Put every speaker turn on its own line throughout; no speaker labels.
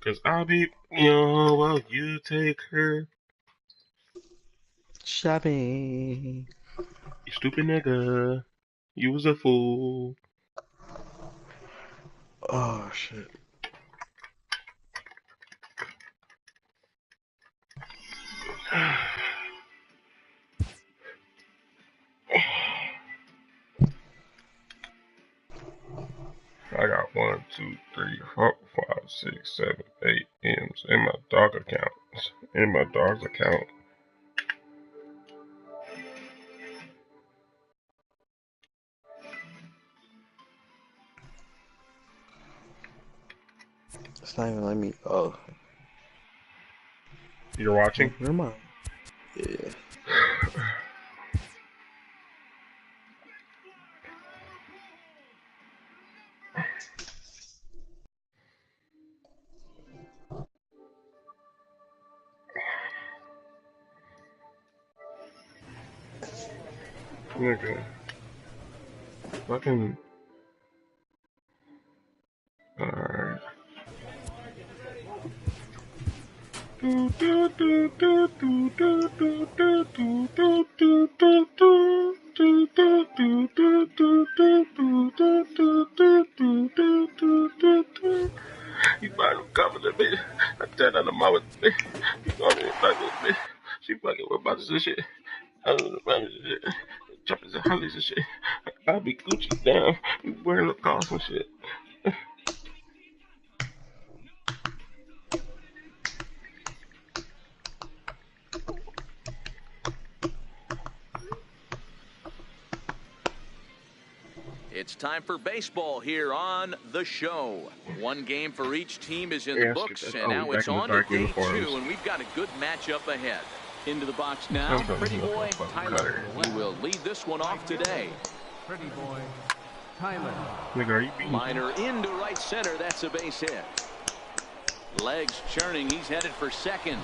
Cause I'll be, while you take her.
Shopping.
You stupid nigga. You was a fool.
Oh shit.
I got 1, 2, 3, 4, 5, 6, 7, 8 M's in my dog account. In my dog's account.
It's not even letting me. Oh.
You're watching?
Never mind. Yeah.
Nigga. Fucking. Alright. You find them coming to me. I tell her the mama to me. You going to fuck with me. She fucking with brothers and shit. I don't know about shit. Choppers and hollies and shit. I'll be Gucci down. You wearing the cars and shit.
It's time for baseball here on the show. One game for each team is in the books, and now it's on to day 2, and we've got a good matchup ahead. Into the box now, Pretty Boy Tyler. He will lead this one off today.
Pretty Boy Tyler.
Liner into right center. That's a base hit. Legs churning. He's headed for second.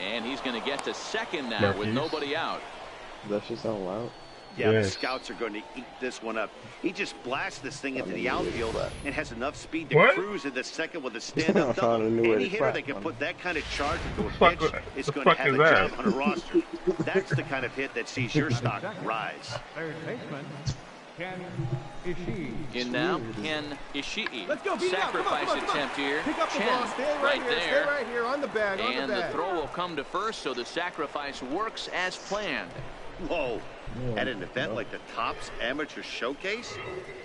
And he's going to get to second now with nobody out.
That's just not loud.
Yeah, the scouts are going to eat this one up. He just blasts this thing into the outfield and has enough speed to cruise into second with a stand-up double. Any hitter that can put that kind of charge into a pitch is going to have a job on a roster. That's the kind of hit that sees your stock rise.
Third baseman, Ken Ishii.
In now, Ken Ishii.
Let's go, beat
Sacrifice
it out. Come on.
attempt here.
Pick up the
Chen
ball. Stay
right
here.
there.
Stay right here on the bag.
And the throw will come to first, so the sacrifice works as planned.
Whoa. At an event like the Topps Amateur Showcase,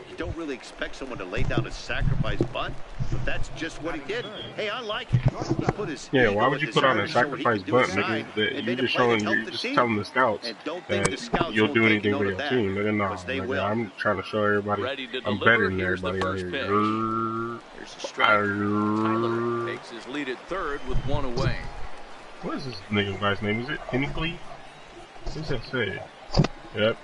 you don't really expect someone to lay down a sacrifice bunt, but that's just what he did. Hey, I like it. He put his
why would you put on a sacrifice bunt, nigga? That you're just showing, you're just telling the scouts that you'll do anything for your team. Nigga, no, nigga, I'm trying to show everybody I'm better than everybody out here.
Here's a strike. Tyler takes his lead at third with one away.
What is this nigga guy's name? Is it Hennigley? What does that say? Yep.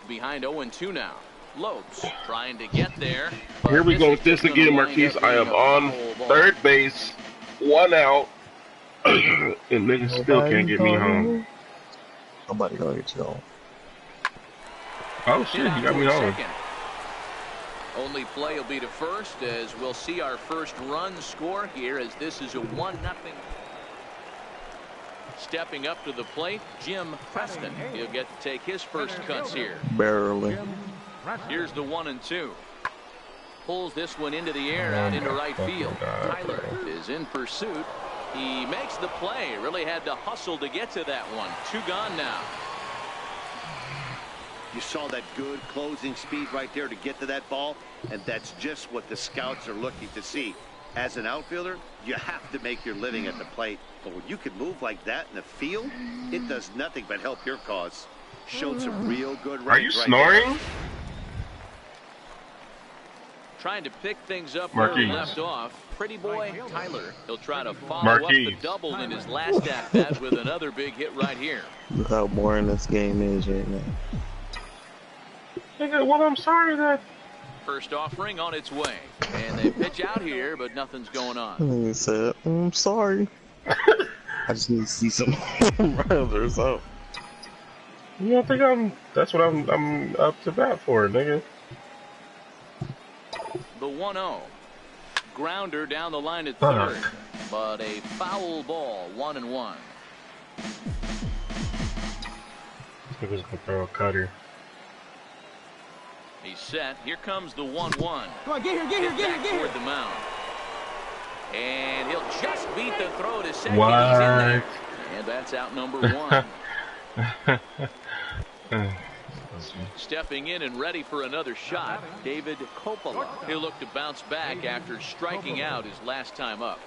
Behind 0-2 now. Lopes trying to get there.
Here we go with this again, Marquise. I am on third base, 1 out, and niggas still can't get me home.
Nobody gonna get you home.
Oh shit, he got me home.
Only play will be to first, as we'll see our first run score here, as this is a 1-0. Stepping up to the plate, Jim Preston. He'll get to take his first cuts here.
Barely.
Here's the 1-2. Pulls this one into the air out into right field. Tyler is in pursuit. He makes the play. Really had to hustle to get to that one. 2 gone now.
You saw that good closing speed right there to get to that ball, and that's just what the scouts are looking to see. As an outfielder, you have to make your living at the plate, but when you can move like that in the field, it does nothing but help your cause. Showed some real good range.
Are you snoring?
Right,
trying to pick things up where he left off. Pretty Boy Tyler. He'll try to follow up the double in his last at-bat with another big hit right here.
Look how boring this game is right now.
Nigga, well, I'm sorry that...
First offering on its way. And they pitch out here, but nothing's going on.
He said, I'm sorry. I just need to see some runs or something.
You don't think that's what I'm up to bat for, nigga.
The 1-0. grounder down the line at third. But a foul ball, 1-1.
He was gonna throw a cutter.
He's set. Here comes the 1-1.
Come on, get here.
Toward the mound. And he'll just beat the throw to second.
What?
He's in there. And that's out number 1. Stepping in and ready for another shot, David Coppola. He'll look to bounce back after striking out his last time up.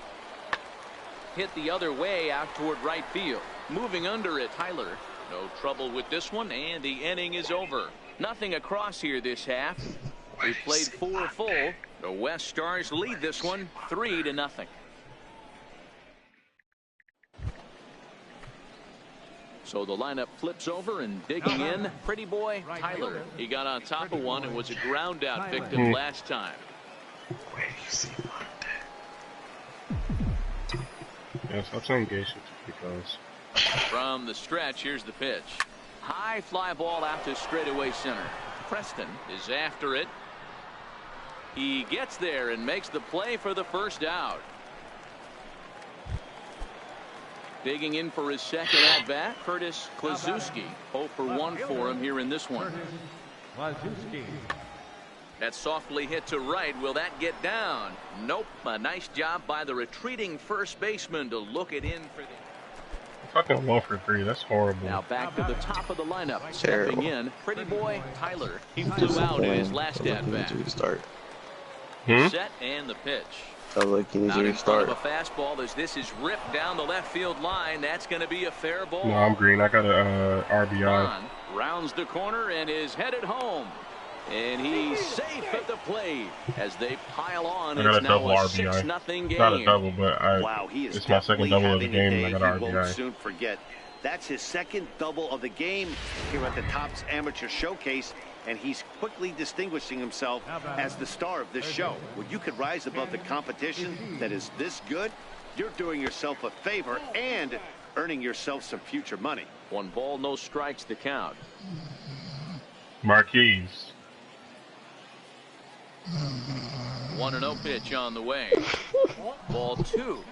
Hit the other way out toward right field. Moving under it, Tyler. No trouble with this one, and the inning is over. Nothing across here this half. We played 4 full. The West Stars lead this one 3-0. So the lineup flips over, and digging in, pretty boy Tyler. He got on top of one and was a ground out victim last time.
Where do you see him like that?
Yes, I'll try and engage it because.
From the stretch, here's the pitch. High fly ball out to straightaway center. Preston is after it. He gets there and makes the play for the first out. Digging in for his second at-bat, Curtis Klazuski. 0 for 1 for him here in this one. That's softly hit to right. Will that get down? Nope. A nice job by the retreating first baseman to look it in for the...
Fucking 1 for 3. That's horrible.
Now back to the top of the lineup. Stepping in, pretty boy Tyler. He flew out in his last at-bat. Set and the pitch.
Like you need
Out
to
in front
restart.
of a fastball as this is ripped down the left field line. That's going to be a fair ball.
No, I'm green. I got a RBI.
Ron rounds the corner and is headed home. And he's safe at the plate as they pile on.
I got
It's
a
now
double
a
RBI.
6-0 game.
Not a double, but
Wow, he is
it's my second double of the game, and I got an
he won't
RBI.
soon forget. That's his second double of the game here at the Topps Amateur Showcase, and he's quickly distinguishing himself as the star of this show. When you could rise above the competition that is this good, you're doing yourself a favor and earning yourself some future money.
1 ball, no strikes to count.
Marquise.
1-0 pitch on the way. Ball 2.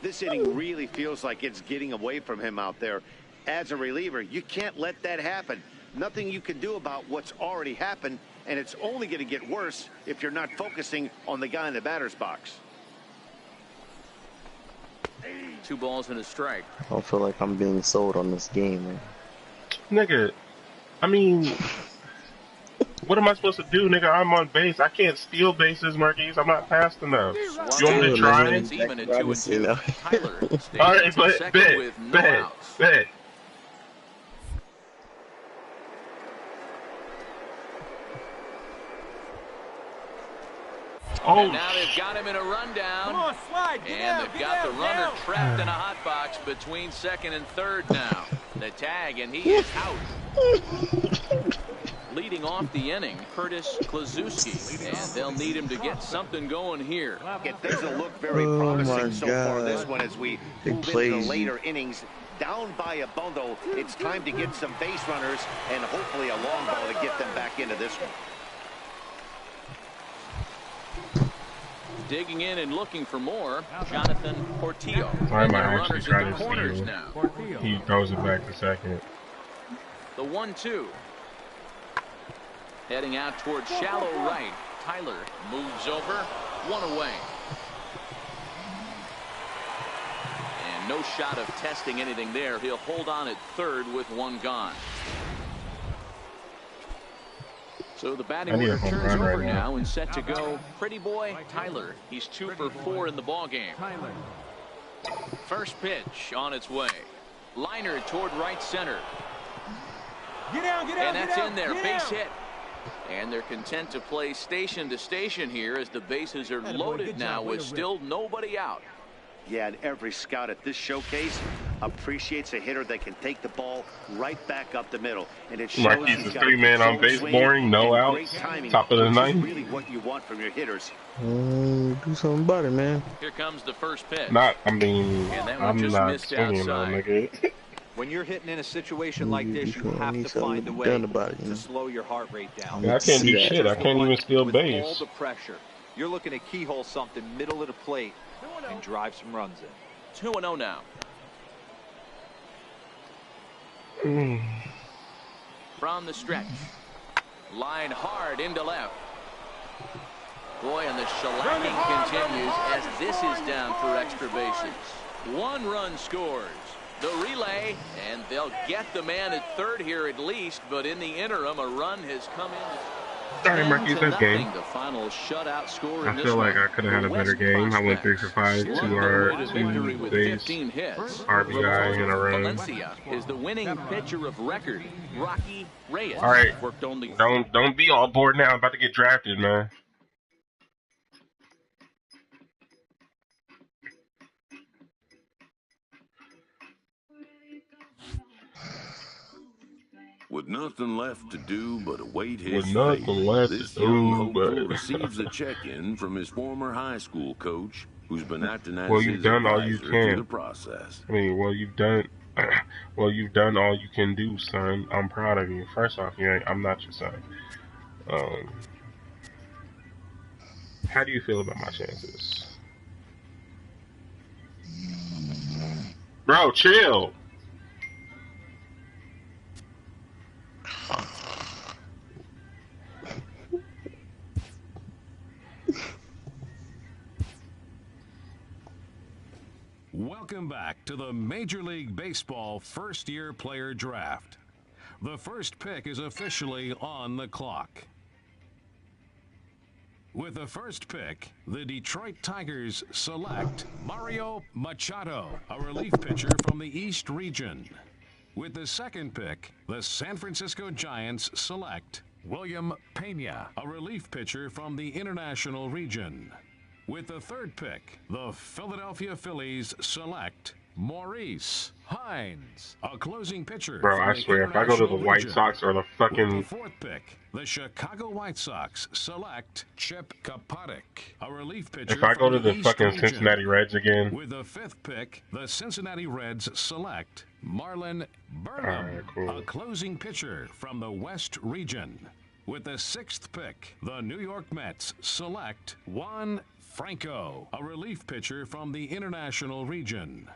This inning really feels like it's getting away from him out there. As a reliever, you can't let that happen. Nothing you can do about what's already happened, and it's only going to get worse if you're not focusing on the guy in the batter's box.
2 balls and a strike.
I don't feel like I'm being sold on this game, man.
Nigga, I mean, what am I supposed to do, nigga? I'm on base. I can't steal bases, Marquise. I'm not fast enough. You want me to try?
It's even at 2-2. Tyler stays
All right,
at
but
second with no outs.
bet. Oh,
And now they've got him in a rundown.
Come on, slide.
And they've got the runner trapped in a hot box between second and third now. The tag, and he is out. Leading off the inning, Curtis Klazuski. And they'll need him to get something going here.
It doesn't look very promising so far this one as we move into the later innings. Down by a bundle, it's time to get some base runners and hopefully a long ball to get them back into this one.
Digging in and looking for more, Jonathan Portillo.
I
And
might
there are
actually
runners
try
in the
to
corners
steal.
now.
He throws it back to second.
The 1-2. Heading out towards shallow right. Tyler moves over. 1 away. And no shot of testing anything there. He'll hold on at third with 1 gone. So the batting order turns over now and set to go. Pretty boy Tyler. He's 2 for 4 in the ballgame. First pitch on its way. Liner toward right center.
Get down,
And that's in there. Base hit. And they're content to play station to station here as the bases are loaded now with still nobody out.
Yeah, and every scout at this showcase appreciates a hitter that can take the ball right back up the middle. And it shows
Marquise is 3-man on base, boring, no outs, top of the ninth.
Really what you want from your hitters.
Do something about it, man.
Here comes the first pitch.
I'm not swinging though,
outside.
nigga.
When you're hitting in a situation like this, you have to find a way to slow your heart rate down.
I can't do shit. I can't even steal
with
base.
all the pressure. You're looking to keyhole something middle of the plate and drive some runs in.
2-0 now. From the stretch. Line hard into left. Boy, and the shellacking continues as this is down for extra bases. 1 run scores. The relay, and they'll get the man at third here at least, but in the interim, a run has come in.
Alright, Marquise, that's game.
The final shutout score.
I feel like I could have had a better game. I went 3 for 5, 2 base, RBI, and a run.
Valencia is the winning pitcher of record. Rocky Reyes.
All right,
worked only.
Don't be all bored now. I'm about to get drafted, man.
With nothing left to do but await his
fate,
this young hopeful receives a check-in from his former high school coach, who's been acting as his advisor through the process.
I mean, you've done all you can do, son. I'm proud of you. First off, I'm not your son. How do you feel about my chances? Bro, chill.
Welcome back to the Major League Baseball first-year player draft. The first pick is officially on the clock. With the first pick, the Detroit Tigers select Mario Machado, a relief pitcher from the East region. With the second pick, the San Francisco Giants select William Pena, a relief pitcher from the International region. With the third pick, the Philadelphia Phillies select Maurice Hines, a closing pitcher.
Bro, I swear, if I go to the White Sox or the fucking...
With the fourth pick, the Chicago White Sox select Chip Kapadik, a relief pitcher.
If I go to the fucking Cincinnati Reds again...
With the fifth pick, the Cincinnati Reds select Marlon Burnham, a closing pitcher from the West region. With the sixth pick, the New York Mets select Juan Franco, a relief pitcher from the International region.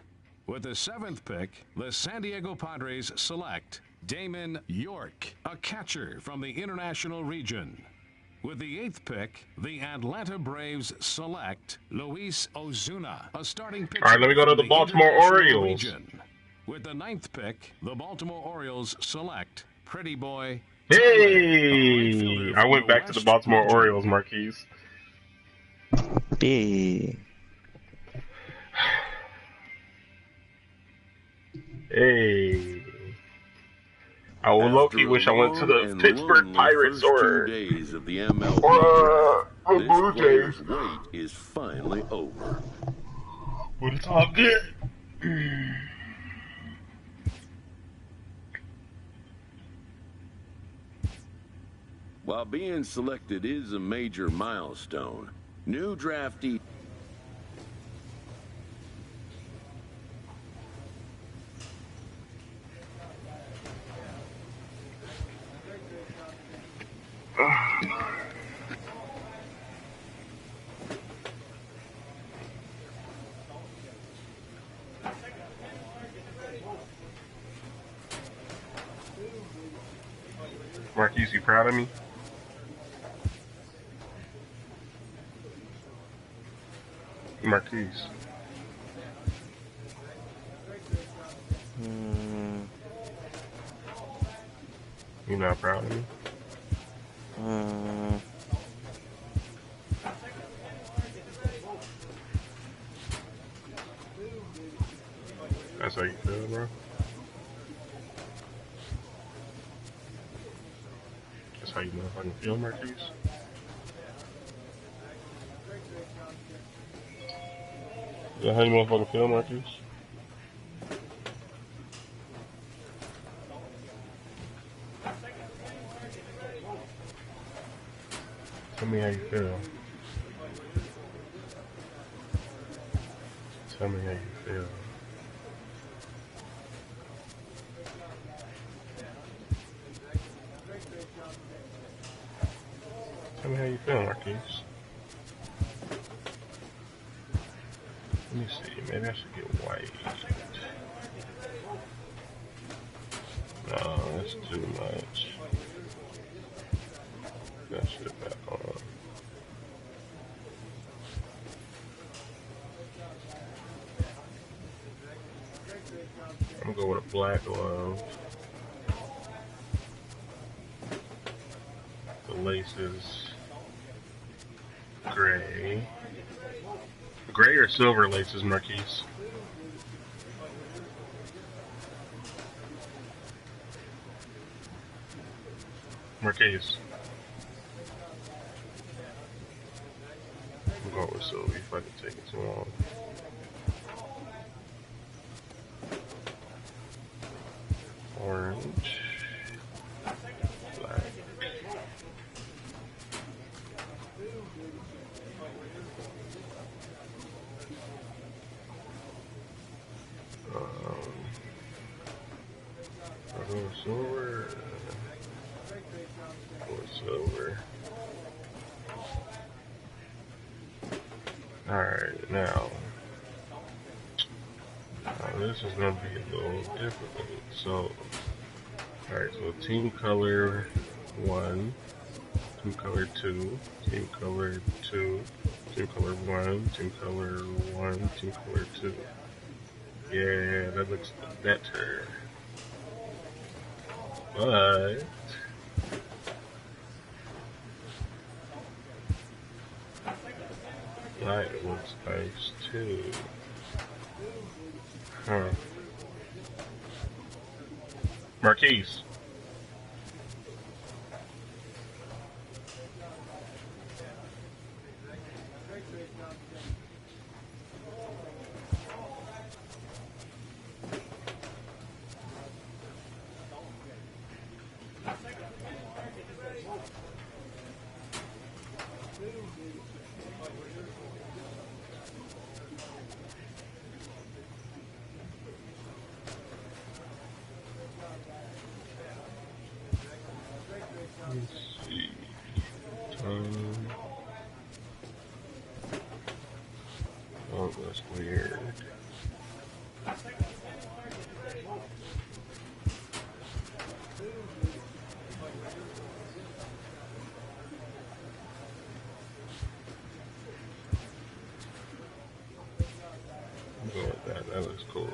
With the seventh pick, the San Diego Padres select Damon York, a catcher from the International region. With the eighth pick, the Atlanta Braves select Luis Ozuna, a starting pitcher.
All right, let me go to the Baltimore Orioles.
Region. With the ninth pick, the Baltimore Orioles select Pretty Boy.
Hey! I went back to the Baltimore Orioles, Marquise.
Hey.
Hey. I would low-key wish I went to the Pittsburgh Pirates or
days of the MLB
the Blue Jays.
Wait is finally over.
But it's all good.
While being selected is a major milestone, new draftee
Marquise, you proud of me? Marquise. You not proud of me? That's how you feel, bro? That's how you motherfucking feel, Marquise? Is that how you motherfucking feel, Marquise? Tell me how you feel. Tell me how you feel. Tell me how you feel, Marquise. Let me see, maybe I should get white. No, that's too much. That shit back on. I'm gonna go with a black glove. The laces gray. Gray or silver laces, Marquise? Marquise. I'm going with silver if I can take it too long. Orange. Black. Silver. Silver. Alright, now this is going to be a little difficult. So, alright, so team color 1, team color 2, team color 2, team color 1, team color 1, team color 2. Yeah, that looks better. But light looks nice too. Huh. Marquise. Let's see. Oh, that's weird. I'll go with that. That looks cool.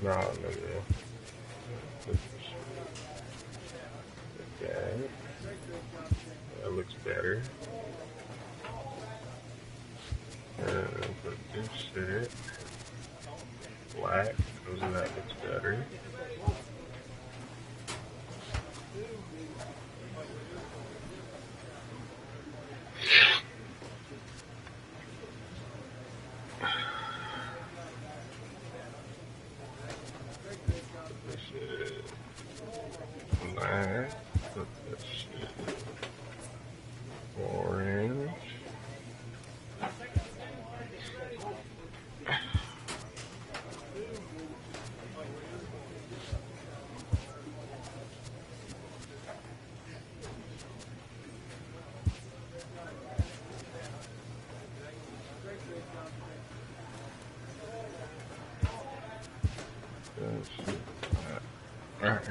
No, no, no. Okay. That looks better. And put this shit black, because that looks better. This shit black. Put this shit orange. Alright.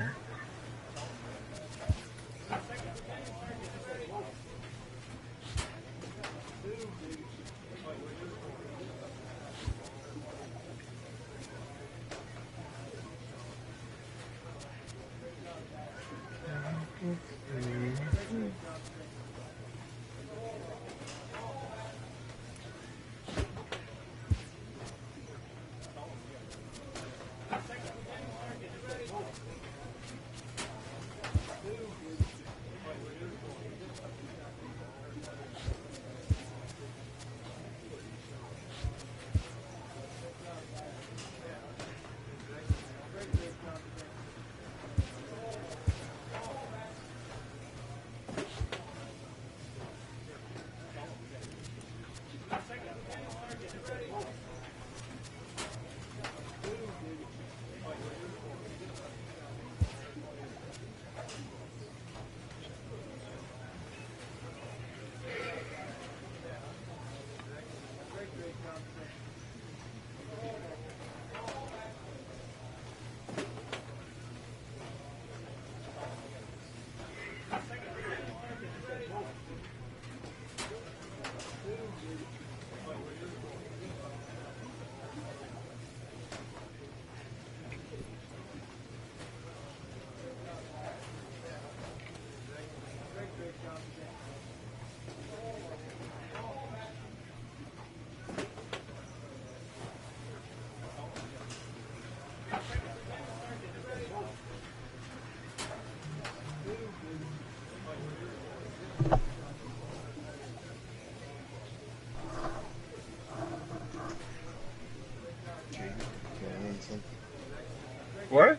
What?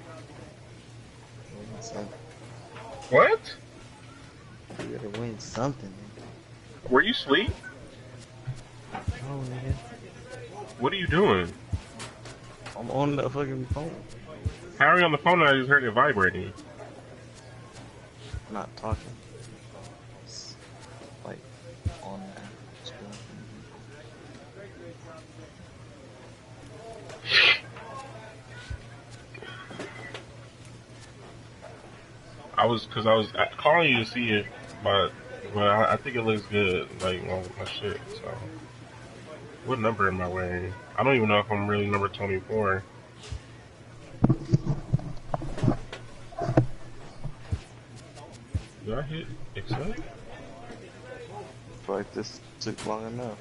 What?
You gotta win something, nigga.
Were you asleep?
No, nigga.
What are you doing?
I'm on the fucking phone.
How are you on the phone and I just heard it vibrating?
I'm not talking. It's like on the app.
I was calling you to see it, but I think it looks good, like on my shit. So, what number am I wearing? I don't even know if I'm really number 24. Did I hit accept?
I feel like this took long enough.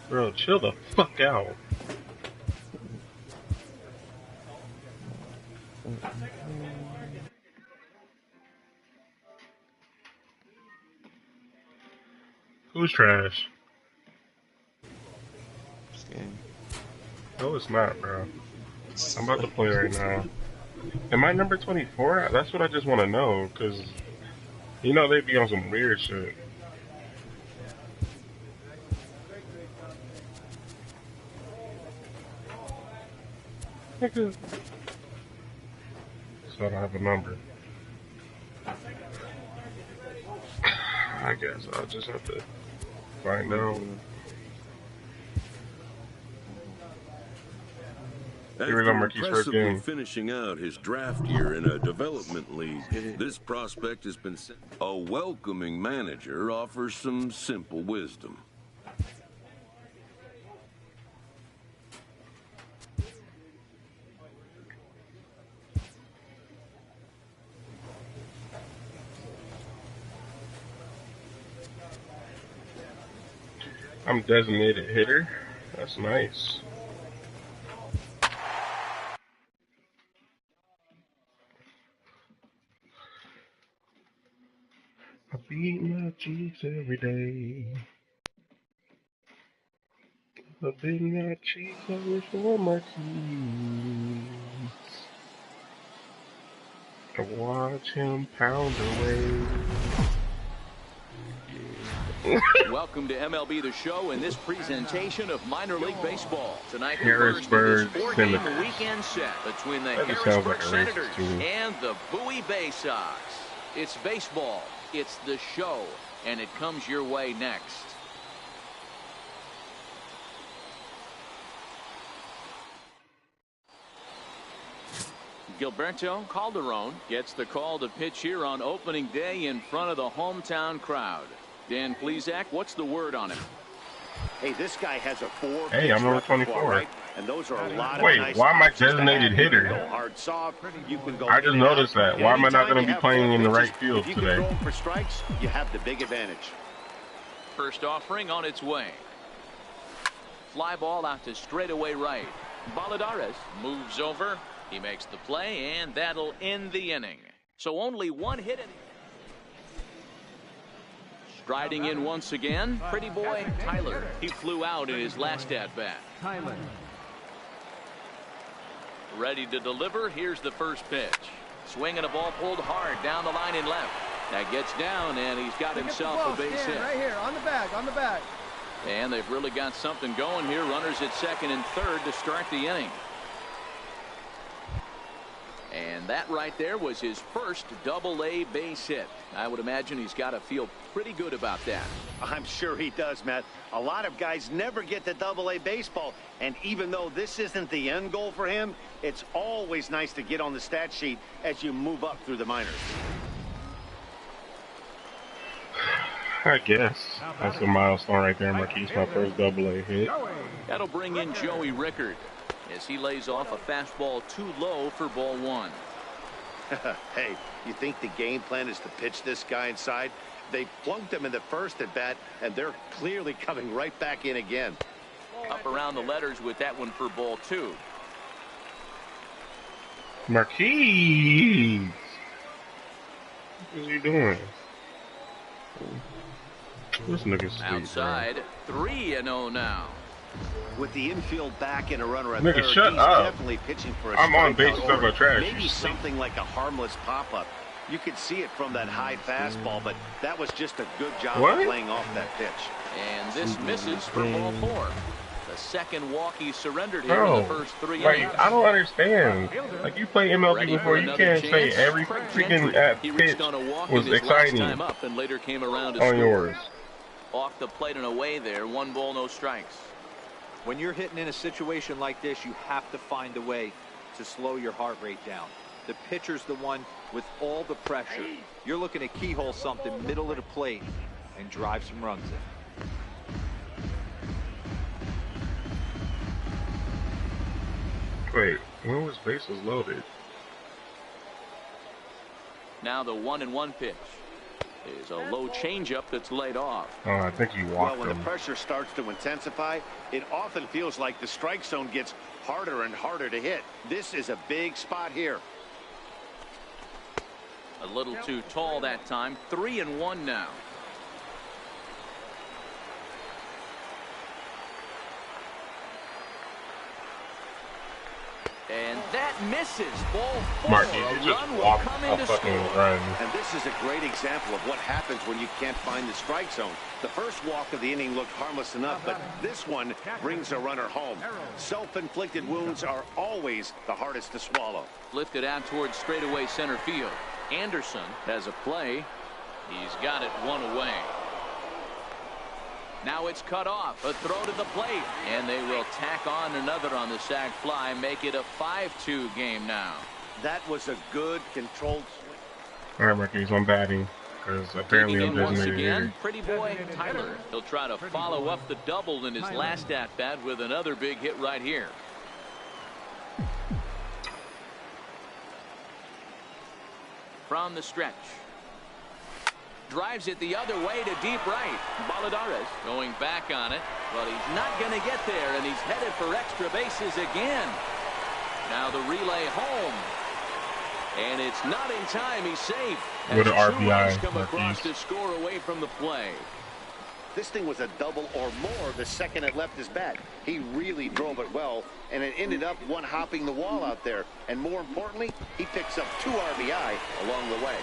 Bro, chill the fuck out. Who's trash?
This game.
No, it's not, bro. I'm about to play right now. Am I number 24? That's what I just want to know, because, you know, they be on some weird shit. Nigga. So I don't have a number. I guess I'll just have to find out.
After impressively finishing out his draft year in a development league, this prospect has been sent. A welcoming manager offers some simple wisdom.
I'm designated hitter. That's nice. I beat my cheeks every day. I beat my cheeks, I wish for my keys. To watch him pound away.
Welcome to MLB The Show and this presentation of minor league baseball. Tonight,
Harrisburg
four-game weekend set between the Harrisburg Senators and the Bowie Bay Sox. It's baseball, it's the show, and it comes your way next. Gilberto Calderon gets the call to pitch here on opening day in front of the hometown crowd. Dan Plesac, what's the word on him?
Hey, this guy has a 4.
Hey, I'm number 24.
Right? And those are a lot
Wait,
of nice
why am I designated hitter?
Hard soft, you can go
I just noticed that. Why am I not going to be playing in the right field
if you
today?
Can throw for strikes, you have the big advantage.
First offering on its way. Fly ball out to straightaway right. Baladares moves over. He makes the play, and that'll end the inning. So only one hit in. Striding in once again, pretty boy Tyler. He flew out in his last at-bat.
Tyler.
Ready to deliver. Here's the first pitch. Swinging a ball pulled hard down the line in left. That gets down, and he's got himself a base hit.
Right here, on the bag.
And they've really got something going here. Runners at second and third to start the inning. And that right there was his first double-A base hit. I would imagine he's got to feel pretty good about that.
I'm sure he does, Matt. A lot of guys never get to double-A baseball. And even though this isn't the end goal for him, it's always nice to get on the stat sheet as you move up through the minors.
I guess that's a milestone right there, Marquise. My first double-A hit.
That'll bring in Joey Rickard as he lays off a fastball too low for ball one.
Hey, you think the game plan is to pitch this guy inside? They plunked him in the first at bat, and they're clearly coming right back in again.
Up around the letters with that one for ball two.
Marquise! What are you doing? This nigga's
outside, 3-0 now.
With the infield back and a runner at
Nigga,
third,
shut
he's
up.
definitely pitching for a
I'm on base
strikeout
of a trash.
maybe something like a harmless pop-up. You could see it from that high fastball, but that was just a good job of playing off that pitch.
And this misses for ball 4. The second walk he surrendered here in the first 3 innings.
Like, I don't understand. Like, you play MLB before, you can't say every freaking pitch was exciting
and later came around
on yours.
Off the plate and away there, 1 ball, no strikes.
When you're hitting in a situation like this, you have to find a way to slow your heart rate down. The pitcher's the one with all the pressure. You're looking to keyhole something middle of the plate and drive some runs in.
Wait, when was bases loaded?
Now the 1-1 pitch is a low changeup that's laid off.
Oh, I think he walked
when the pressure starts to intensify, it often feels like the strike zone gets harder and harder to hit. This is a big spot here.
A little too tall that time. 3-1 now. And that misses. Ball 4.
Marky, you just walked a fucking run.
And this is a great example of what happens when you can't find the strike zone. The first walk of the inning looked harmless enough, but this one brings a runner home. Self-inflicted wounds are always the hardest to swallow.
Lifted out towards straightaway center field. Anderson has a play. He's got it 1 away. Now it's cut off. A throw to the plate. And they will tack on another on the sac fly. Make it a 5-2 game now.
That was a good controlled swing.
All right, Marquise, I'm batting. Because apparently I'm
once
designated
again,
here.
pretty boy Tyler. He'll try to follow up the double in his last at-bat with another big hit right here. From the stretch. Drives it the other way to deep right. Baladares going back on it, but he's not going to get there, and he's headed for extra bases again. Now the relay home. And it's not in time. He's safe.
With an RBI.
Come across to score away from the play.
This thing was a double or more the second it left his bat. He really drove it well, and it ended up one-hopping the wall out there. And more importantly, he picks up 2 RBI along the way.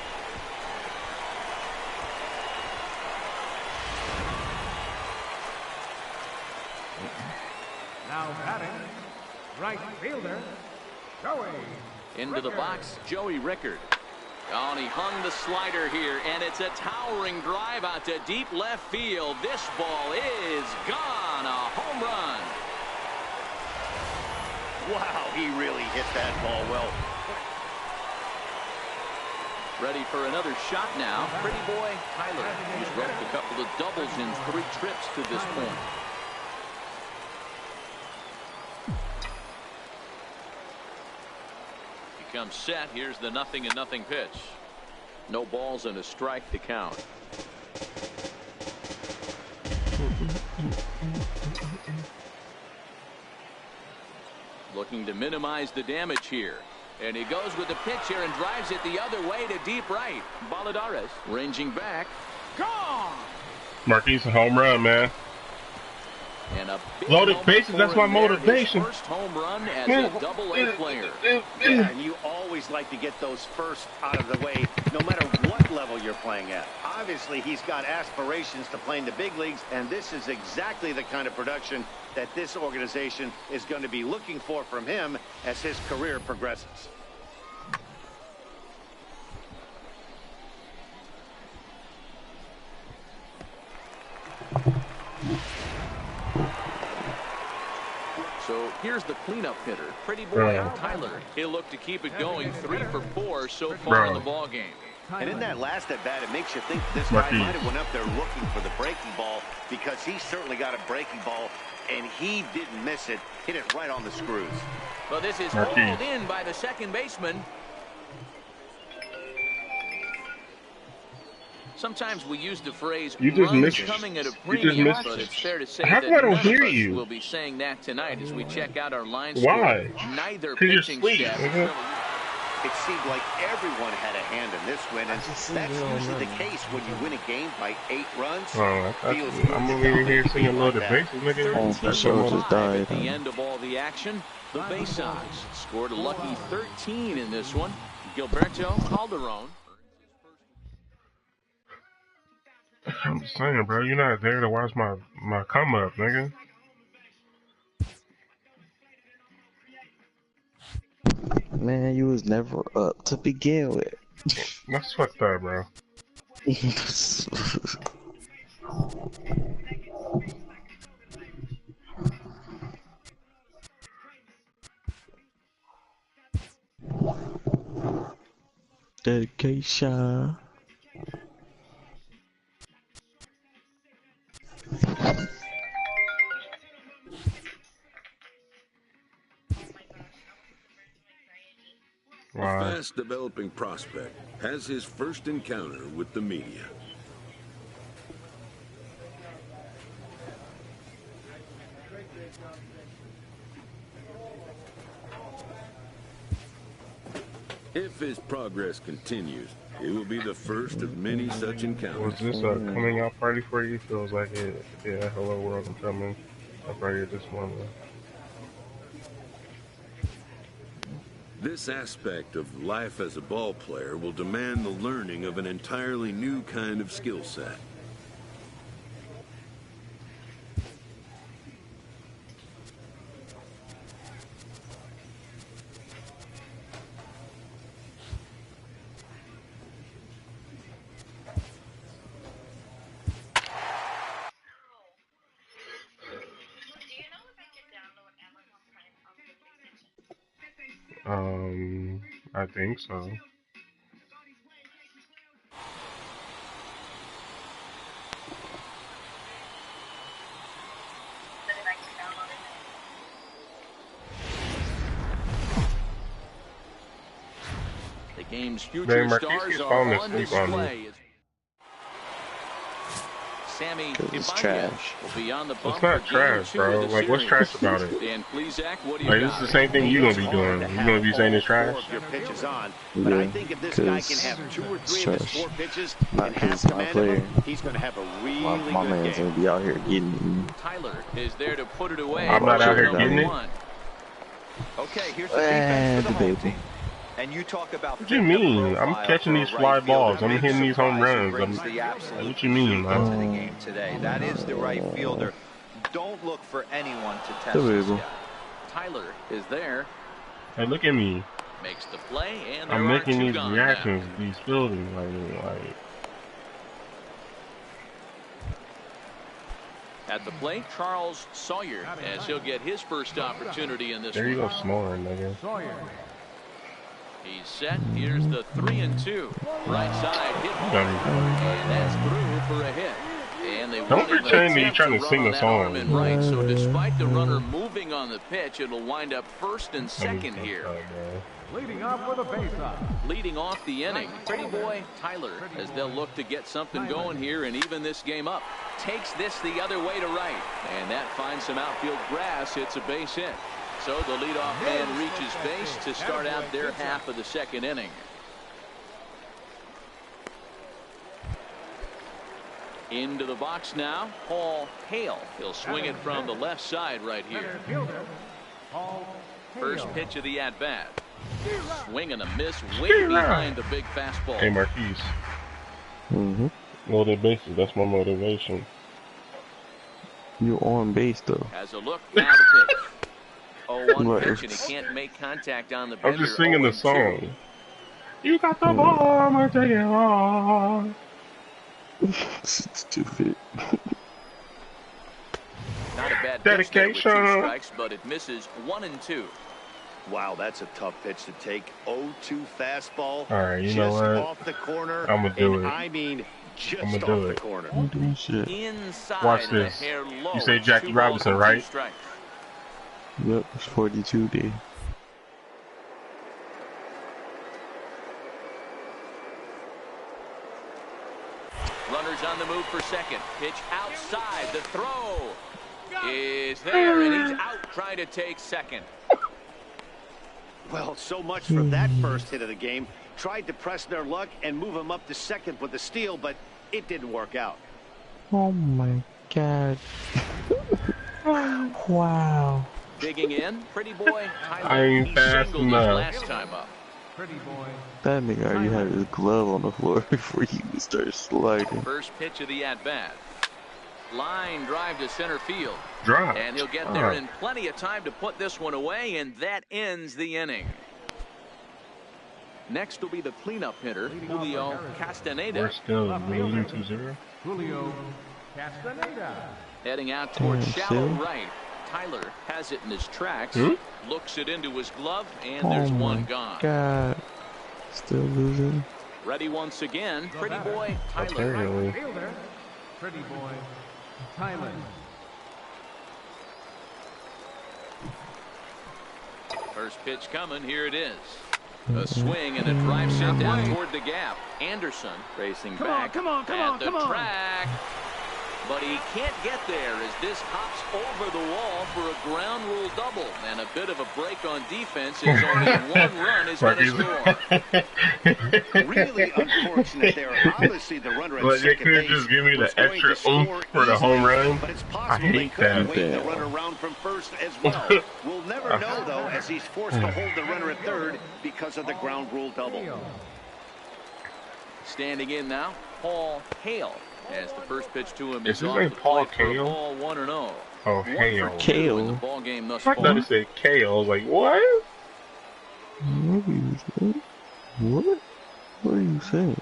Now batting, right fielder, Joey.
Into the box, Joey Rickard. Oh, and he hung the slider here, and it's a towering drive out to deep left field. This ball is gone. A home run.
Wow, he really hit that ball well.
Ready for another shot now. Pretty boy Tyler. He's roped a couple of doubles in 3 trips to this point. Comes set. Here's the 0-0 pitch. No balls and a strike to count. Looking to minimize the damage here. And he goes with the pitch here and drives it the other way to deep right. Baladares ranging back. Gone!
Marquise, a home run, man.
And a
loaded bases, that's my motivation.
First home run as a double-A player.
Yeah, and you always like to get those first out of the way, no matter what level you're playing at. Obviously, he's got aspirations to play in the big leagues, and this is exactly the kind of production that this organization is going to be looking for from him as his career progresses.
So here's the cleanup hitter, pretty boy Tyler. He'll look to keep it going. 3 for 4 so far in the ball game.
And in that last at bat, it makes you think this guy might have went up there looking for the breaking ball, because he certainly got a breaking ball, and he didn't miss it. Hit it right on the screws.
Well, this is hauled in by the second baseman. Sometimes we use the phrase runs coming at a premium, but it's fair to say that none of us will be saying that tonight as we check out our line score.
Why?
Neither pitching staff.
It seemed like everyone had a hand in this win, and that's usually the case when you win a game by 8 runs.
I'm over here singing Lord of Bases, nigga.
That's so just died. At the end of all the action, the Bay Sox scored a lucky 13 in this one. Gilberto Calderon.
I'm just saying, bro, you're not there to watch my come up, nigga.
Man, you was never up to begin with.
That's fucked up, bro.
Dedication.
A fast-developing prospect has his first encounter with the media. If his progress continues, it will be the first of many such encounters.
Was this a coming out party for you? Feels like it. Yeah, hello world, I'm coming. I'm ready this morning.
This aspect of life as a ball player will demand the learning of an entirely new kind of skill set.
I think so.
The game's future stars are on display. Sammy
trash.
Will be on the bump.
It's not trash, bro. Like, what's trash about it?
Dan Plesac, what do you
like, this is the same thing you're gonna be doing. You're gonna be saying it's trash.
But I think if this guy can have 2 or 3 of his 4 pitches and have command of him, he's gonna have a really good game.
My man's gonna be out here getting.
Tyler is there to put it away.
I'm not out here getting it.
Okay, here's the defense for the home team. And you talk about
what do you mean? I'm catching these fly balls. I'm hitting these home runs. What you mean, man?
Today. That is the right fielder. Don't look for anyone to test this guy.
Tyler is there.
Hey, look at me.
Makes the play, and
I'm making these reactions, these fielding, like.
At the plate, Charles Sawyer, as he'll get his first opportunity in this one.
There you go, snoring, nigga.
He's set. Here's the 3-2. Right side hit ball. And that's through for a hit. And they
don't pretend that you're trying to sing a song.
Right, so despite the runner moving on the pitch, it'll wind up first and second here.
Leading off with a baseoff.
Leading off the inning, pretty boy Tyler, as they'll look to get something going here and even this game up. Takes this the other way to right. And that finds some outfield grass. It's a base hit. So the leadoff man reaches base to start out their half of the second inning. Into the box now, Paul Hale. He'll swing it from the left side right here. First pitch of the at-bat. Swing and a miss way behind the big fastball.
Hey, Marquise. Loaded bases, that's my motivation.
You on base, though.
Has a look, now the pitch. 0-1 pitch, and he can't make contact on the bender.
I'm just singing the song. You got the ball, I'm gonna take it all.
Stupid.
Not a bad
dedication.
2 strikes, but it misses 1-2.
Wow, that's a tough pitch to take. 0-2 fastball.
All right, you know what?
Off the corner.
I'm gonna do it.
I mean, just
I'm gonna
off
do
the
it.
corner.
I'm doing shit.
Inside.
Watch this. You say Jackie Robinson, right?
Yep, it's 42 day.
Runners on the move for second. Pitch outside. The throw is there, and he's out trying to take second.
Well, so much for that first hit of the game. Tried to press their luck and move him up to second with the steal, but it didn't work out.
Oh my God. Wow.
Digging in, pretty boy.
I ain't fast enough.
Last time up.
Pretty boy.
That nigga already had his glove on the floor before he even started sliding.
First pitch of the at-bat. Line drive to center field.
Drop.
And he'll get there in plenty of time to put this one away, and that ends the inning. Next will be the cleanup hitter, Julio Castaneda.
We're still losing 2-0.
Julio Castaneda.
Heading out towards shallow right. Tyler has it in his tracks. Looks it into his glove, and there's one gone.
God. Still losing.
Ready once again. Pretty boy, Tyler.
Apparently.
Fielder. Pretty boy. Tyler.
First pitch coming. Here it is. A swing and a drive sent down toward the gap. Anderson racing back at the track. But he can't get there as this hops over the wall for a ground rule double. And a bit of a break on defense as only one run is going to score.
Really unfortunate there. Obviously, the runner at second
they could
base
just give me the
was going
extra
to
oomph
score
for the home run.
But it's
I
possible they
hate
couldn't
that.
wait the runner around from first as well. We'll never know, though, as he's forced to hold the runner at third because of the ground rule double.
Standing in now, Paul Hale. As the first pitch to him
Is
is
his
off
name
the
Paul
plate for a
Kale?
ball 1-0.
Oh, Hale.
Kale.
In the ball game thus
I thought he said Kale. I was like, what?
What are you saying? What? What are you saying?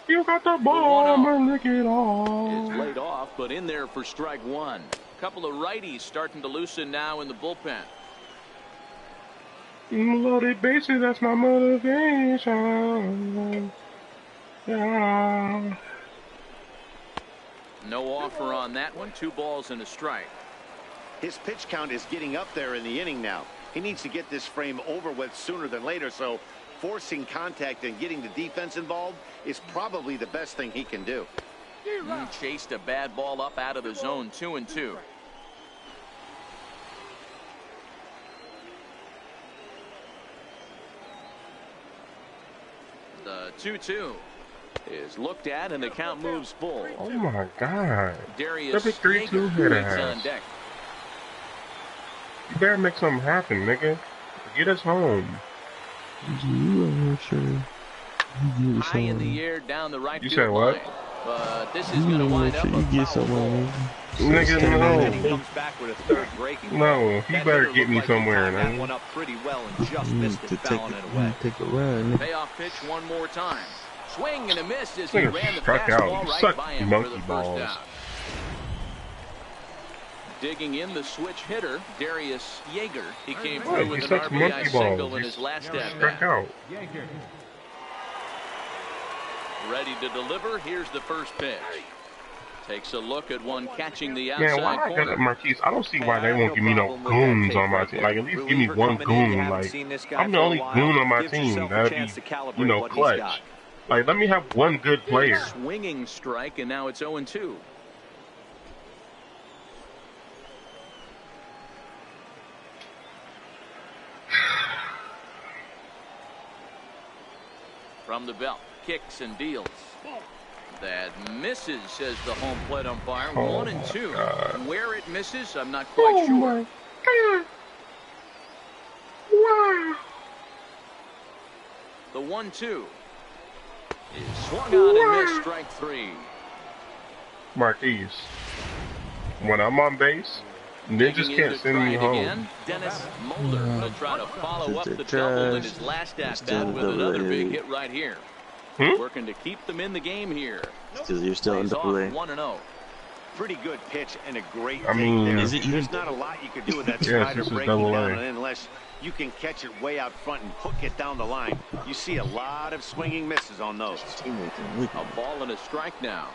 You got the ball, I'ma lick it off.
Is laid off, but in there for strike one. Couple of righties starting to loosen now in the bullpen.
Loaded bases, that's my motivation. Yeah.
No offer on that one. 2 balls and a strike.
His pitch count is getting up there in the inning now. He needs to get this frame over with sooner than later, so forcing contact and getting the defense involved is probably the best thing he can do.
Chased a bad ball up out of the zone. 2-2. The 2-2 is looked at, and the count moves full.
Oh my God.
Darius
That's a 3-2 hit ass. You better make something happen, nigga. Get us home.
High in the air down the right
You
field
said what?
line. But this is going to wind up
you get somewhere.
Nigga, no, he better get me somewhere.
That one up pretty well and just missed it, fouling it away.
Take a run.
Payoff pitch one more time. Swing and a miss as he ran the
struck
fastball
out.
right
Suck
by him
monkey
for the
balls.
first down. Digging in the switch hitter, Darius Yeager. He came through with an RBI single in his last at-bat. Ready to deliver. Here's the first pitch. Takes a look at one catching the outside corner.
Marquise, I don't see why they won't give me no goons on my team. Like, at least give me one goon. Like, I'm the only goon on my team. That'd be, you know, clutch. Like, let me have one good player.
Swinging strike, and now it's 0-2. From the belt, kicks and deals. That misses, says the home plate umpire. 1-2. Where it misses, I'm not quite sure.
My God. Wow.
The 1-2 is swung on and missed, strike 3.
Marquise, when I'm on base, ninjas can't send me home.
Again, Dennis Mulder will try to follow up the double in his last at-bat with another big hit right here. Working to keep them in the game here.
You're still in double A.
1-0.
Pretty good pitch and a great
I mean,
there.
is it even?
There's not a lot you can do with that
Yes,
slider
this is
breaking
double
down
A.
on it unless you can catch it way out front and hook it down the line. You see a lot of swinging misses on those.
A ball and a strike now.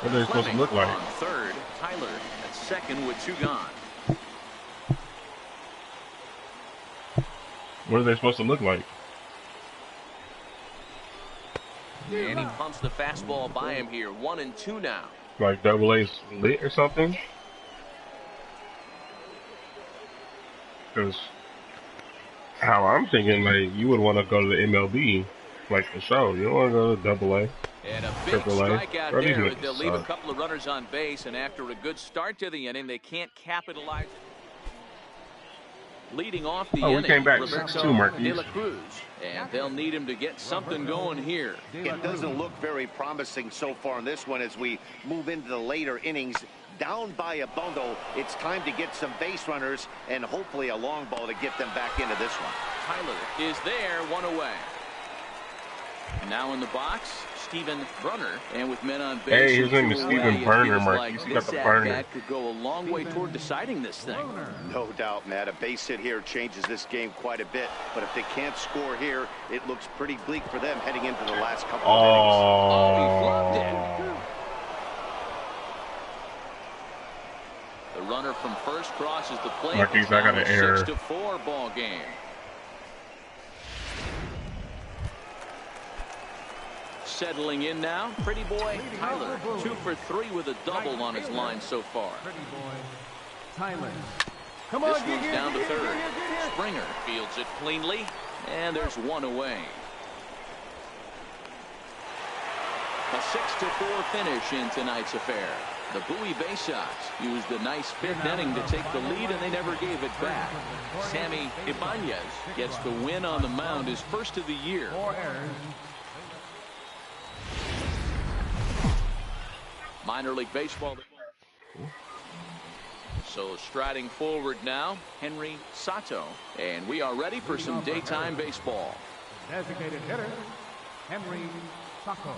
What are they supposed to look like?
On third, Tyler at second with 2 gone.
What are they supposed to look like?
And he pumps the fastball by him here. 1-2 now.
Like double A lit or something? Because how I'm thinking, like, you would want to go to the MLB, like the show. You don't want to go to Double-A.
And a big strikeout there. They'll leave a couple of runners on base, and after a good start to the inning, they can't capitalize. Leading off the inning,
we came back too, Marquis.
And they'll need him to get something going here.
It doesn't look very promising so far in this one as we move into the later innings. Down by a bundle, it's time to get some base runners and hopefully a long ball to get them back into this one.
Tyler is there, one away. Now in the box, Stephen Brunner, and with men on base.
Hey, his name is Stephen Burner, Marquis. He got the burner.
That could go a long way toward deciding this thing.
No doubt, Matt. A base hit here changes this game quite a bit. But if they can't score here, it looks pretty bleak for them heading into the last couple of innings.
Oh, he flubbed it. The runner from first crosses the plate.
Marquis, I got an error.
6-4 ball game. Settling in now, pretty boy Tyler, 2 for 3 with a double on his line so far.
Pretty boy Tyler.
Come on, this one's down to third. Springer fields it cleanly, and there's one away. A 6-4 finish in tonight's affair. The Bowie Bay Sox used a nice 5th inning to take the lead, and they never gave it back. Sammy Ibanez gets the win on the mound, his first of the year.
4 errors.
Minor League Baseball. So striding forward now, Henry Sato, and we are ready for some daytime baseball.
Designated hitter, Henry Sato.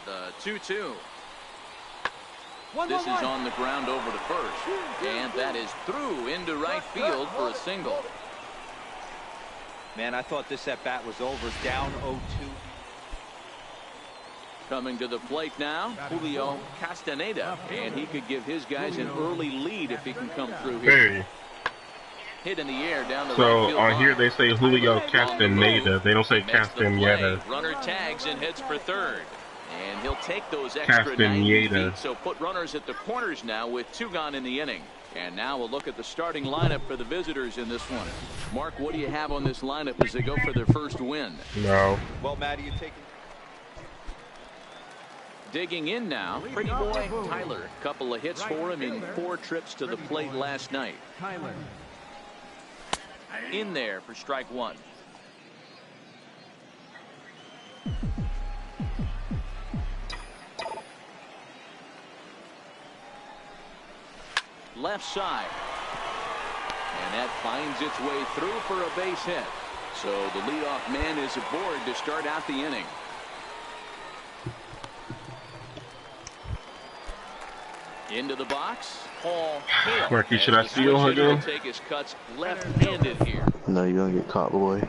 The 2-2. This is on the ground over to first, and that is through into right field for a single.
Man, I thought this at-bat was over, down 0-2.
Coming to the plate now, Julio Castaneda, and he could give his guys an early lead if he can come through here.
Hey.
Hit in the air down the right
So
field
on
line.
here they say Julio Castaneda. They don't say Castaneda.
Runner tags and heads for third. And he'll take those extra 90 feet, so put runners at the corners now with 2 gone in the inning. And now we'll look at the starting lineup for the visitors in this one. Mark, what do you have on this lineup as they go for their first win?
No.
Well, Matt, you taking...
Digging in now, pretty boy Tyler. Couple of hits for him in 4 trips to the plate last night.
Tyler.
In there for strike 1. Left side. And that finds its way through for a base hit. So the leadoff man is aboard to start out the inning. Into the box, Paul Hale.
Marquis, should I steal again?
Take his cuts left-handed here.
No, you're gonna get caught, boy.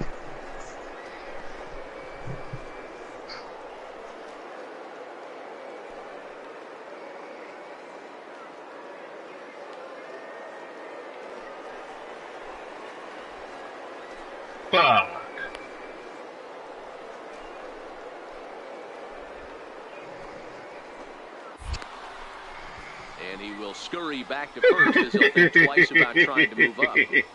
Fuck.
And he will scurry back to first as he'll think twice about trying to move up. Its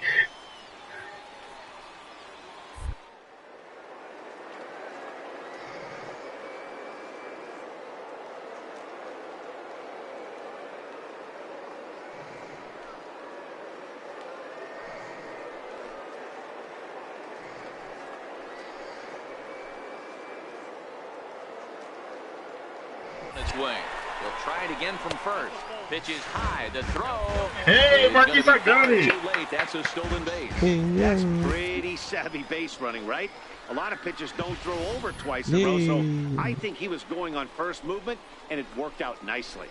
way. He'll try it again from first. Pitches high. The throw.
Hey, Marquis, I got it.
Too late. That's a stolen base.
That's pretty savvy base running, right? A lot of pitchers don't throw over twice in a row, so I think he was going on first movement, and it worked out nicely.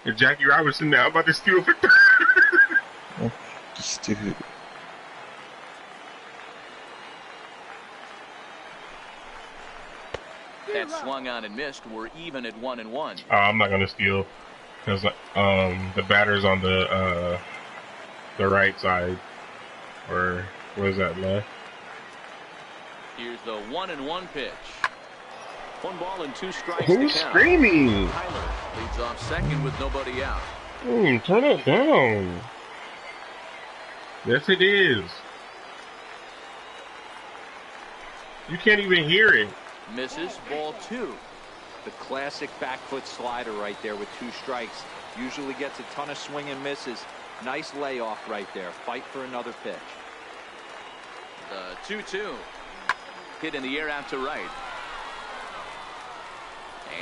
And Jackie Robinson now about to steal for
Stupid.
That swung on and missed. We're even at 1-1.
I'm not gonna steal because the batter's on the right side, or what is that, left?
Here's the 1-1 pitch. 1 ball and 2 strikes.
Who's
to count.
screaming?
Tyler Leads off second with nobody out.
Turn it down. Yes, it is. You can't even hear it.
Misses, ball 2.
The classic back foot slider right there with 2 strikes. Usually gets a ton of swing and misses. Nice layoff right there. Fight for another pitch.
The 2-2. Hit in the air out to right.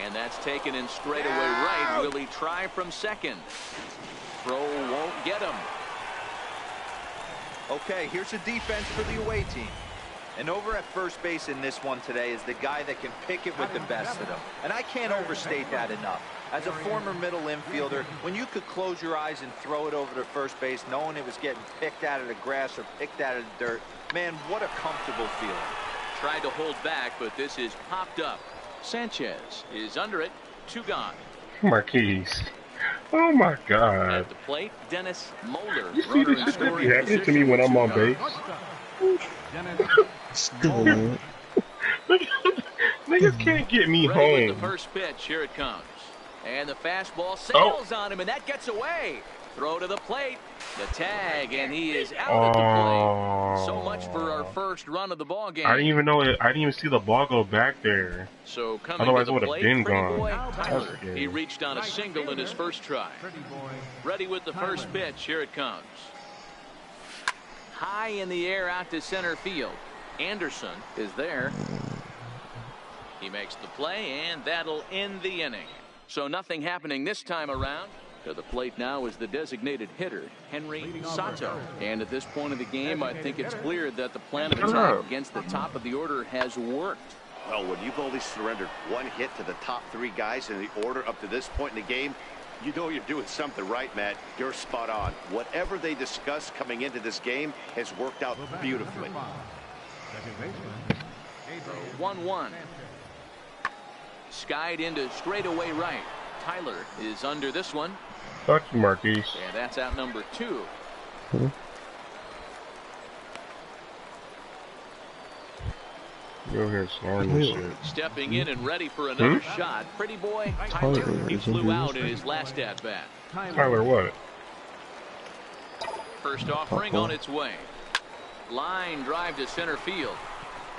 And that's taken in straightaway right. Will he try from second? Throw won't get him.
Okay, here's a defense for the away team. And over at first base in this one today is the guy that can pick it with the best of them. And I can't overstate that enough. As a former middle infielder, when you could close your eyes and throw it over to first base knowing it was getting picked out of the grass or picked out of the dirt, man, what a comfortable feeling.
Tried to hold back, but this is popped up. Sanchez is under it. 2 gone.
Marquise. Oh my God.
At the plate, Dennis Moeller.
You see this shit be happening to me when I'm on base?
Still.
Niggas can't get me
Ready
home.
with the first pitch. Here it comes. And the fastball sails on him, and that gets away. Throw to the plate. The tag, and he is out at the plate. So much for our first run of the ball game.
I didn't even know it. I didn't even see the ball go back there.
So coming
Otherwise,
to
it
the
would have
plate,
been
Pretty
gone.
Boy Tyler. He reached on a single in his first try. Ready with the first pitch. Here it comes. High in the air out to center field. Anderson is there. He makes the play, and that'll end the inning. So nothing happening this time around. To the plate now is the designated hitter, Henry Sato. And at this point of the game, I think it's clear that the plan of attack against the top of the order has worked.
Well, when you've only surrendered 1 hit to the top 3 guys in the order up to this point in the game, you know you're doing something right, Matt. You're spot on. Whatever they discussed coming into this game has worked out beautifully.
1-1. Skied into straightaway right. Tyler is under this one.
Fuck you, Marquise.
And that's out number 2.
You're here snoring and shit.
Stepping in and ready for another shot. Pretty boy Tyler. He flew out in his last at bat.
Tyler, what?
First offering on its way. Line drive to center field.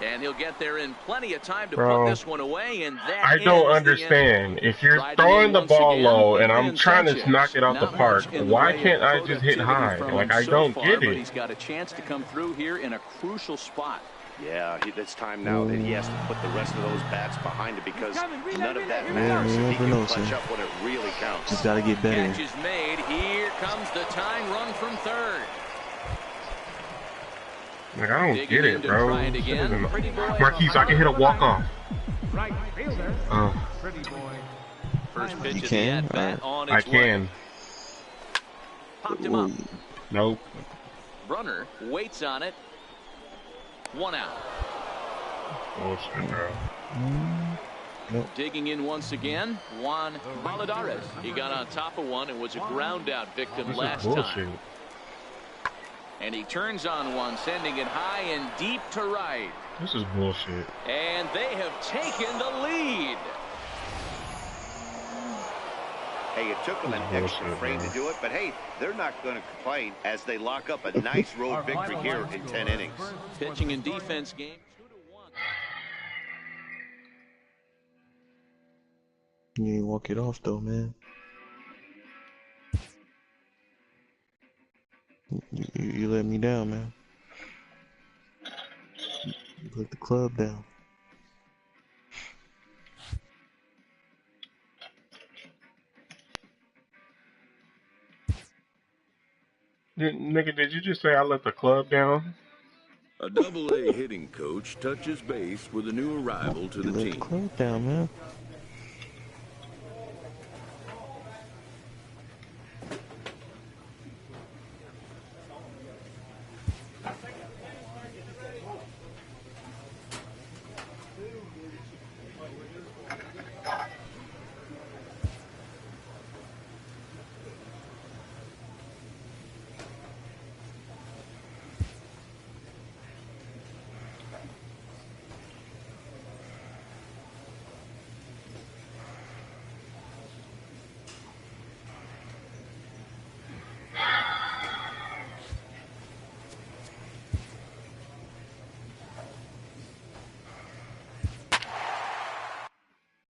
And he'll get there in plenty of time to put this one away, and that
I don't understand. If you're throwing the ball low and I'm trying to knock it out the park, why can't I just hit high? Like, I don't get it.
He's got a chance to come through here in a crucial spot.
Yeah, it's time now that he has to put the rest of those bats behind it because none of that matters if he can clutch up when it really counts.
Just got to get better.
Catch is made. Here comes the tying run from third.
Like, I don't get it, bro. Marquise, I can hit a walk-off.
Right fielder. Pretty boy.
First pitch
You
of
can?
the at-bat on
I
its
can.
way. Popped him up.
Nope.
Brunner waits on it. 1 out.
Bullshit, bro.
Nope.
Digging in once again, Juan Valadares. He got on top of one and was a ground out victim last time. And he turns on one, sending it high and deep to right.
This is bullshit.
And they have taken the lead.
Hey, it took them an extra frame to do it, but hey, they're not going to complain as they lock up a nice road victory here in 10 innings.
Pitching and defense game 2-1.
You ain't walk it off though, man. You let me down, man. You let the club down.
Nigga, did you just say I let the club down?
A double-A hitting coach touches base with a new arrival to the
Let
team.
the club down, man.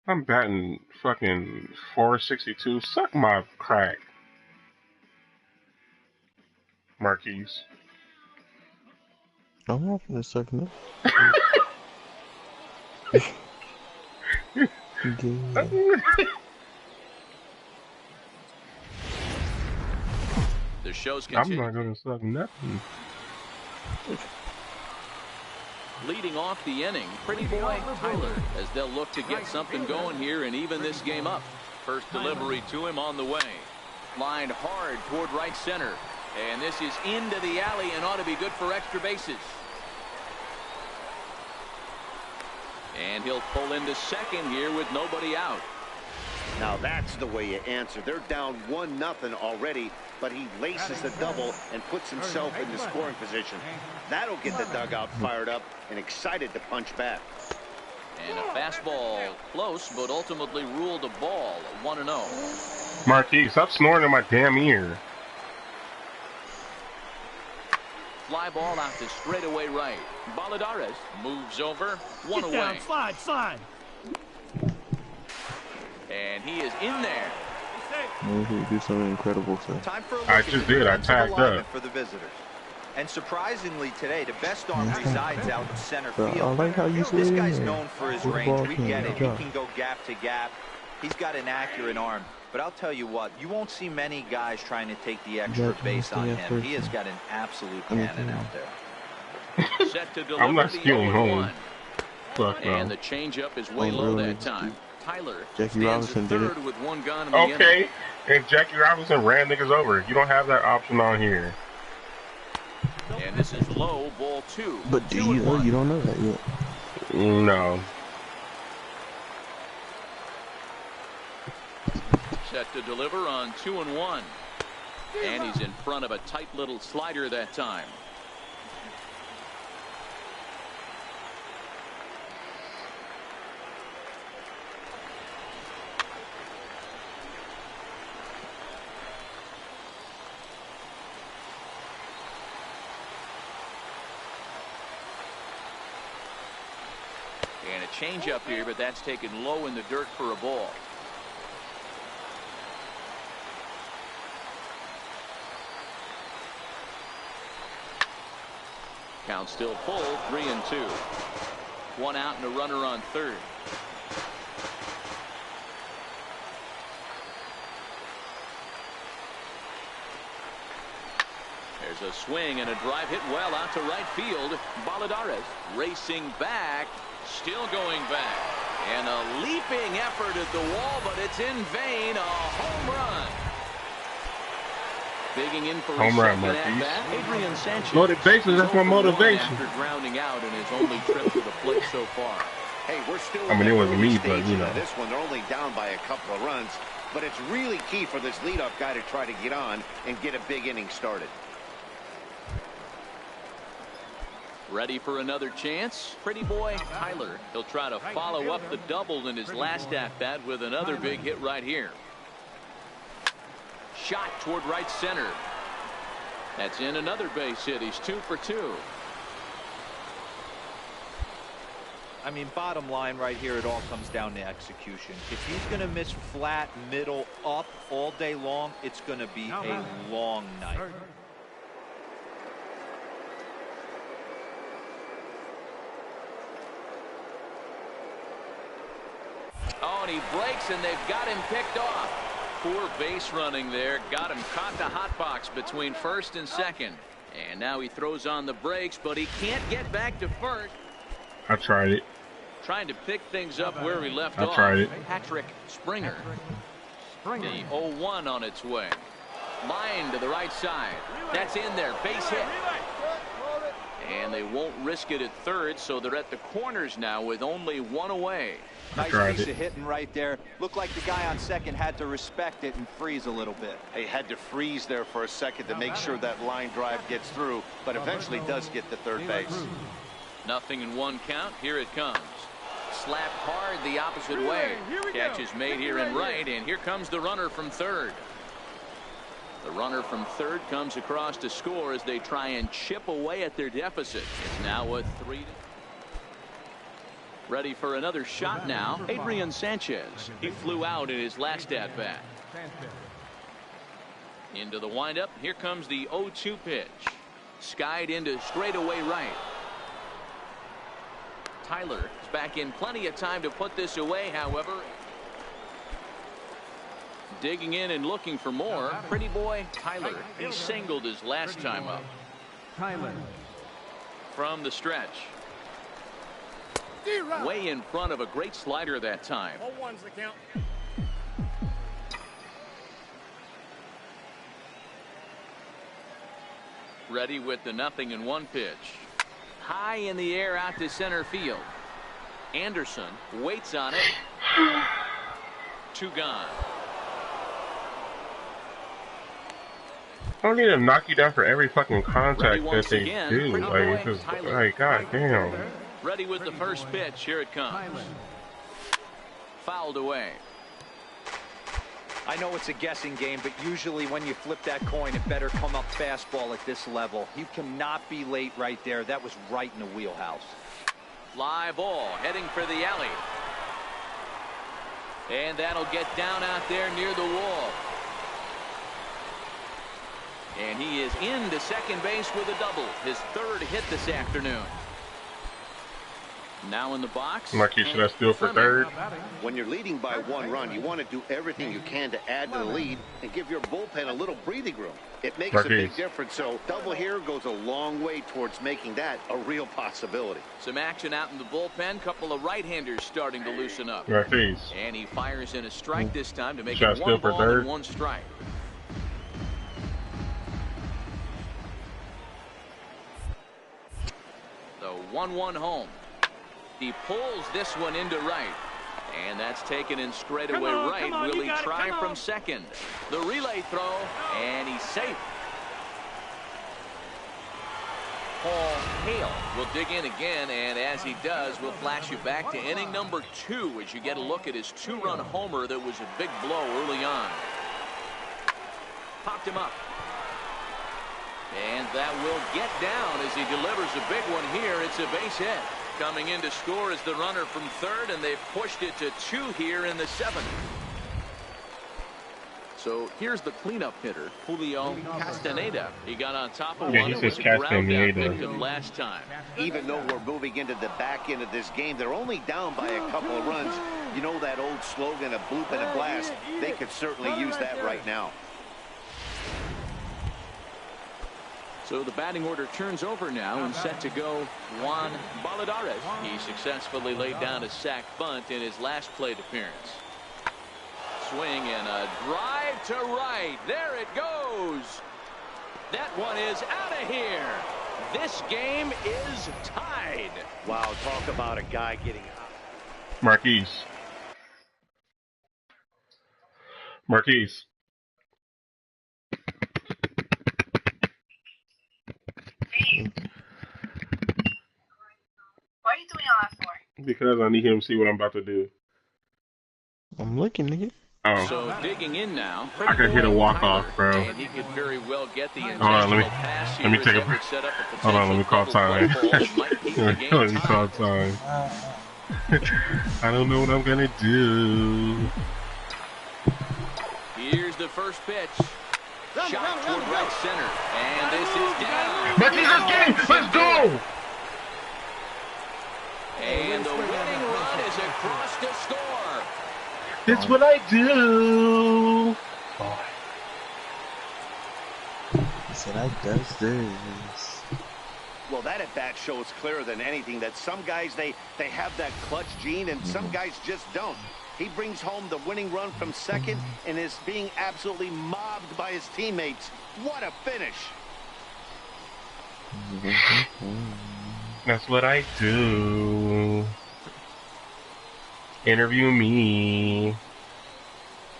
I'm batting fucking 462. Suck my crack, Marquise.
I'm not gonna suck no.
The show's continue.
I'm not gonna suck nothing.
Leading off the inning, Pretty Boy Tyler, as they'll look to get something going here and even this game up. First delivery to him on the way. Lined hard toward right center. And this is into the alley and ought to be good for extra bases. And he'll pull into second here with nobody out.
Now that's the way you answer. They're down 1-0 already, but he laces the double and puts himself in the scoring position. That'll get the dugout fired up and excited to punch back.
And a fastball close, but ultimately ruled a ball, 1-0.
Marquis, stop snoring in my damn ear.
Fly ball out to straightaway right. Baladares moves over, one away.
Down, slide, slide.
And he is in there.
Maybe do something incredible, sir.
Time for a look
I just did. I tagged up.
For the visitors. And surprisingly today, the best arm resides out in center field.
I like how you
This guy's
in
known for his range. We get it. He can go gap to gap. He's got an accurate arm. But I'll tell you what, you won't see many guys trying to take the extra base on him. He has got an absolute cannon out there.
Set to deliver.
I'm not stealing home. Fuck no.
And the changeup is way low that time. Tyler
Jackie
stands
Robinson
at
did
third
it.
with one gun in the
Okay,
inning.
and Jackie Robinson ran niggas over. You don't have that option on here.
And this is low, ball 2.
But do you know? You don't know that yet.
No.
Set to deliver on 2-1. And he's in front of a tight little slider that time. And a changeup here, but that's taken low in the dirt for a ball. Count still full, 3-2. One out and a runner on third. There's a swing and a drive hit well out to right field. Baladares racing back, still going back. And a leaping effort at the wall, but it's in vain. A home run. Digging in for
home run, Marquise.
Adrian Sanchez.
Loaded bases, that's my motivation.
After grounding out in his only trip to the plate so far.
Hey, we're still.
I mean, it wasn't me, but you know.
This one, they're only down by a couple of runs, but it's really key for this leadoff guy to try to get on and get a big inning started.
Ready for another chance? Pretty boy Tyler. He'll try to follow up the double in his last at-bat with another big hit right here. Shot toward right center. That's in another base hit. He's 2 for 2.
I mean, bottom line right here, it all comes down to execution. If he's going to miss flat, middle, up all day long, it's going to be a long night.
Oh, and he breaks, and they've got him picked off. Poor base running there. Got him caught the hot box between first and second. And now he throws on the brakes, but he can't get back to first.
I tried it.
Trying to pick things up where he left off.
I tried it.
Patrick Springer. The 0-1 on its way. Line to the right side. That's in there. Base hit. And they won't risk it at third, so they're at the corners now with only one away.
Nice piece of hitting right there. Looked like the guy on second had to respect it and freeze a little bit.
He had to freeze there for a second to make sure that line drive gets through, but eventually does get to third base.
Nothing in one count. Here it comes. Slapped hard the opposite way. Catch is made here in right, and here comes the runner from third. The runner from third comes across to score as they try and chip away at their deficit. It's now a 3. Ready for another shot now. Adrian Sanchez. He flew out in his last at-bat. Into the windup. Here comes the 0-2 pitch. Skied into straightaway right. Tyler is back in plenty of time to put this away, however. Digging in and looking for more. Pretty boy Tyler. He singled his last time up.
Tyler.
From the stretch. Way in front of a great slider that time.
0-1's the count.
Ready with the 0-1 pitch. High in the air out to center field. Anderson waits on it. 2 gone.
I don't need to knock you down for every fucking contact that they do. Like, it's just, like, goddamn.
Ready with the first pitch. Here it comes. Fouled away.
I know it's a guessing game, but usually when you flip that coin, it better come up fastball at this level. You cannot be late right there. That was right in the wheelhouse.
Fly ball heading for the alley. And that'll get down out there near the wall. And he is into second base with a double. His 3rd hit this afternoon. Now in the box.
Marquis, should I steal for 3rd?
When you're leading by 1 run, you want to do everything you can to add to the lead and give your bullpen a little breathing room. It makes a big difference, so double here goes a long way towards making that a real possibility.
Some action out in the bullpen. Couple of right-handers starting to loosen up.
Marquis.
And he fires in a strike this time to make
Should
it
I steal
1
for
ball
3rd?
and 1 strike. The 1-1 home. He pulls this one into right. And that's taken in straightaway right. Will he try from second? The relay throw. And he's safe. Paul Hale will dig in again. And as he does, we'll flash you back to inning number 2 as you get a look at his 2-run homer that was a big blow early on. Popped him up. And that will get down as he delivers a big one here. It's a base hit. Coming in to score is the runner from 3rd, and they've pushed it to 2 here in the 7th. So here's the cleanup hitter, Julio Castaneda. He got on top of one. It was a ground out victim last time.
Even though we're moving into the back end of this game, they're only down by a couple of runs. You know that old slogan, a bloop and a blast. They could certainly use that right now.
So the batting order turns over now and set to go Juan Baladares. He successfully laid down a sac bunt in his last plate appearance. Swing and a drive to right. There it goes. That one is out of here. This game is tied.
Wow, talk about a guy getting out.
Marquis.
What are you doing all that for?
Because I need him to see what I'm about to do.
I'm looking, nigga.
Oh.
So digging in now.
I could hit a walk-off, bro.
And he could very well get the
hold on, let me take a break. Hold on, let me call time. Let me call time. I don't know what I'm gonna do.
Here's the first pitch. Shot toward right center. And this is down.
Marquis' game! Let's go!
And the winning run is across to score.
That's what I do.
He said I does this.
Well, that at bat shows clearer than anything that some guys, they have that clutch gene and some guys just don't. He brings home the winning run from second and is being absolutely mobbed by his teammates. What a finish.
That's what I do. Interview me.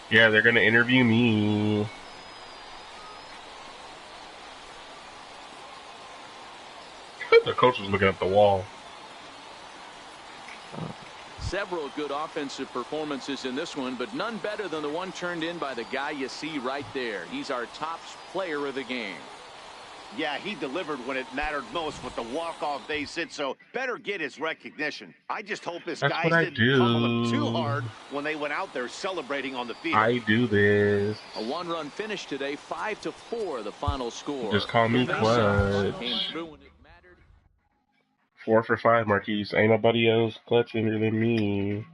Yeah, they're gonna interview me. The coach was looking at the wall.
Several good offensive performances in this one, but none better than the one turned in by the guy you see right there. He's our top player of the game.
Yeah, he delivered when it mattered most with the walk-off base hit, so better get his recognition. I just hope his guys didn't pummel him too hard when they went out there celebrating on the field.
I do this.
A one-run finish today, 5-4, the final score.
Just call me clutch. 4 for 5, Marquise. Ain't nobody else clutching than me.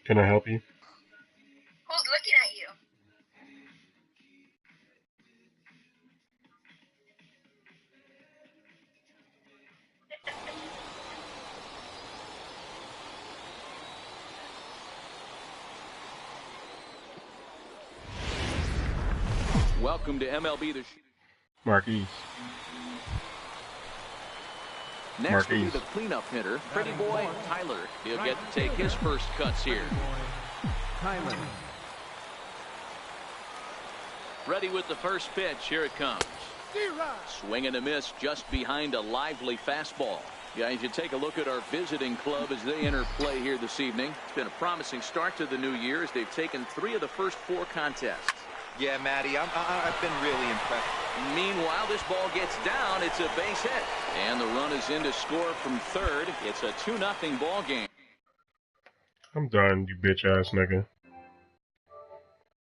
Can I help you?
Who's looking at you?
Welcome to MLB The
Marquise.
Next will be the cleanup hitter, Pretty Boy Tyler. He'll get to take his first cuts here.
Tyler.
Ready with the first pitch. Here it comes. Swing and a miss just behind a lively fastball. Guys, you take a look at our visiting club as they enter play here this evening. It's been a promising start to the new year as they've taken 3 of the first 4 contests.
Yeah, Matty, I've been really impressed.
Meanwhile, this ball gets down. It's a base hit. And the run is in to score from third. It's a 2-0 ball game.
I'm done, you bitch ass nigga.